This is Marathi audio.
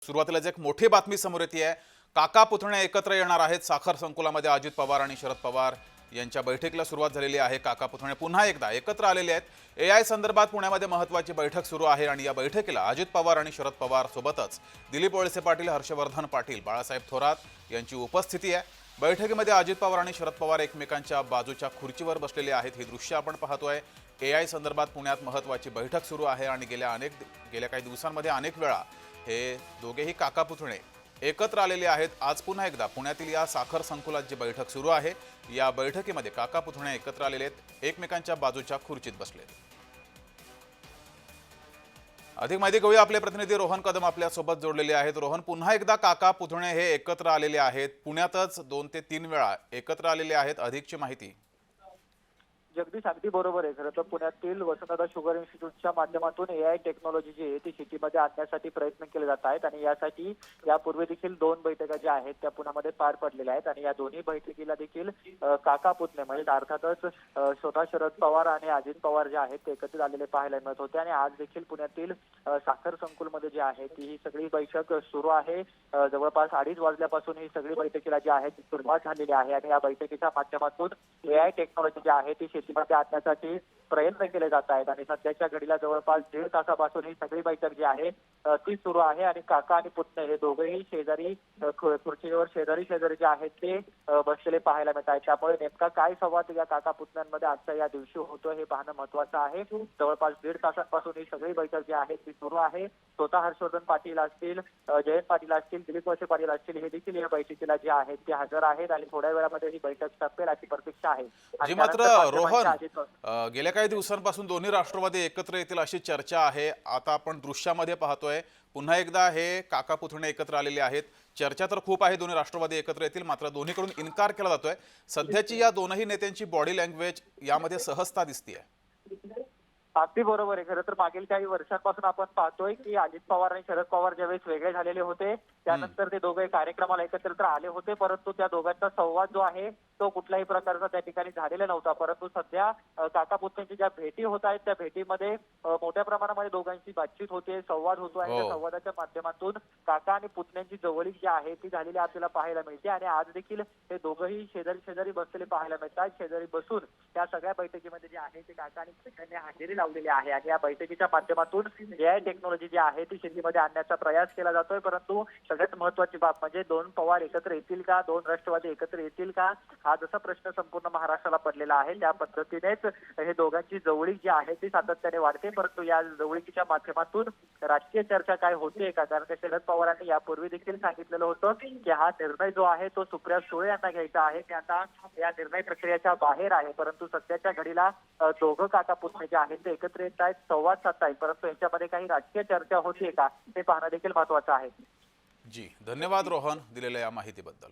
सुरुवातीलाच एक मोठी बातमी समोर येते आहे। काका पुतणे एकत्र येणार आहेत। साखर संकुलामध्ये अजित पवार आणि शरद पवार यांच्या बैठकीला सुरुवात झालेली आहे। काका पुतणे पुन्हा एकदा एकत्र आलेले आहेत। एआय संदर्भात पुण्यामध्ये महत्त्वाची बैठक सुरू आहे आणि या बैठकीला अजित पवार आणि शरद पवार सोबतच दिलीप वळसे पाटील, हर्षवर्धन पाटील, बाळासाहेब थोरात यांची उपस्थिती आहे। बैठकीमध्ये अजित पवार आणि शरद पवार एकमेकांच्या बाजूच्या खुर्चीवर बसलेले आहेत। ही दृश्य आपण पाहतोय। एआय संदर्भात पुण्यात महत्त्वाची बैठक सुरू आहे आणि गेल्या काही दिवसांमध्ये अनेक वेळा हे दोघेही काका पुतणे एकत्र आलेले आहेत। आज पुन्हा एकदा पुण्यातील या साखर संकुलात जी बैठक सुरू आहे, या बैठकीमध्ये काका पुतणे एकत्र आलेले आहेत, एकमेकांच्या बाजूच्या खुर्चीत बसले। अधिक माहिती घेऊया, आपले प्रतिनिधी रोहन कदम आपल्या सोबत जोडलेले आहेत। रोहन, पुन्हा एकदा काका पुतणे हे एकत्र आलेले आहेत। पुण्यातच 2 ते 3 वेळा एकत्र आलेले आहेत। अधिकची माहिती। जगदीश, अगदी बरोबर आहे। खरं तर पुण्यातील वसंतदादा शुगर इन्स्टिट्यूटच्या माध्यमातून एआय टेक्नॉलॉजी जी आहे ती सिटीमध्ये आणण्यासाठी प्रयत्न केले जात आहेत आणि यासाठी यापूर्वी देखील 2 बैठका ज्या आहेत त्या पुण्यामध्ये पार पडलेल्या आहेत आणि या दोन्ही बैठकीला देखील काका पुतणे म्हणजे अर्थातच स्वतः शरद पवार आणि अजित पवार जे आहेत ते एकत्रित आलेले पाहायला मिळत होते आणि आज देखील पुण्यातील साखर संकुलमध्ये जी आहे ती ही सगळी बैठक सुरू आहे। जवळपास 2:30 वाजल्यापासून ही सगळी बैठकीला जी आहे ती सुरुवात झालेली आहे आणि या बैठकीच्या माध्यमातून एआय टेक्नॉलॉजी जी आहे ती शेतीमध्ये आणण्यासाठी प्रयत्न केले जात आहेत आणि सध्याच्या घडीला जवळपास 1.5 तासापासून ही सगळी बैठक जी आहे ती सुरू आहे आणि काका आणि पुतणे हे दोघेही शेजारी खुर्चीवर शेजारी जे आहेत ते बसलेले पाहायला मिळत आहेत। त्यामुळे नेमका काय संवाद या काका पुतण्यांमध्ये आजच्या या दिवशी होतो हे पाहणं महत्त्वाचं आहे। जवळपास 1.5 तासांपासून ही सगळी बैठक जी आहे ती सुरू आहे। स्वतः हर्षवर्धन पाटील असतील, जयंत पाटील असतील, दिलीप वळसे पाटील असतील, हे देखील या बैठकीला जे आहेत ते हजर आहेत आणि थोड्या वेळामध्ये ही बैठक संपेल अशी प्रतीक्षा आहे। जी मात्र रोहन, गेल्या काही दिवसांपासून दोन्ही राष्ट्रवादी एकत्र येतील अशी चर्चा आहे। आता आपण दृश्यामध्ये पाहतोय पुन्हा एकदा हे काका पुतणे एकत्र आलेले आहेत। चर्चा तर खूप आहे दोन्ही राष्ट्रवादी एकत्र येतील, मात्र दोन्हीकडून इन्कार केला जातोय। सध्याची या दोनही नेत्यांची बॉडी लँग्वेज यामध्ये सहजता दिसतेय। अगदी बरोबर आहे। खरं तर मागील काही वर्षांपासून आपण पाहतोय की अजित पवार आणि शरद पवार ज्यावेळेस वेगळे झालेले होते त्यानंतर ते दोघे कार्यक्रमाला एकत्र तर आले होते, परंतु त्या दोघांचा संवाद जो आहे तो कुठल्याही प्रकारचा त्या ठिकाणी झालेला नव्हता। परंतु सध्या काका पुतण्यांची ज्या भेटी होत आहेत त्या भेटीमध्ये मोठ्या प्रमाणामध्ये दोघांची बातचीत होते, संवाद होतो आणि त्या संवादाच्या माध्यमातून काका आणि पुतण्यांची जवळीक जी आहे ती झालेली आपल्याला पाहायला मिळते आणि आज देखील हे दोघंही शेजारी बसलेले पाहायला मिळतात। शेजारी बसून त्या सगळ्या बैठकीमध्ये जे आहे ते काका आणि पुतण्यांनी हजेरी लावलेली आहे आणि या बैठकीच्या माध्यमातून एआय टेक्नॉलॉजी जी आहे ती शेतीमध्ये आणण्याचा प्रयास केला जातोय। परंतु सगळ्यात महत्त्वाची बाब म्हणजे 2 पवार एकत्र येतील का, 2 राष्ट्रवादी एकत्र येतील का, हा जसा प्रश्न संपूर्ण महाराष्ट्राला पडलेला आहे त्या पद्धतीनेच हे दोघांची जवळीक जी आहे ती सातत्याने वाढते। परंतु या जवळीकीच्या माध्यमातून राजकीय चर्चा काय होते का, कारण शरद पवारांनी यापूर्वी देखील सांगितलेलं होतं की हा निर्णय जो आहे तो सुप्रिया सुळे यांना घ्यायचा आहे, ते आता या निर्णय प्रक्रियेच्या बाहेर आहे। परंतु सध्याच्या घडीला दोघं काका पुतणे जे आहेत ते एकत्र येत आहेत, संवाद साधतायत, परंतु यांच्यामध्ये काही राजकीय चर्चा होते का ते पाहणं देखील महत्त्वाचं आहे। जी, धन्यवाद रोहन दिलेल्या या माहितीबद्दल।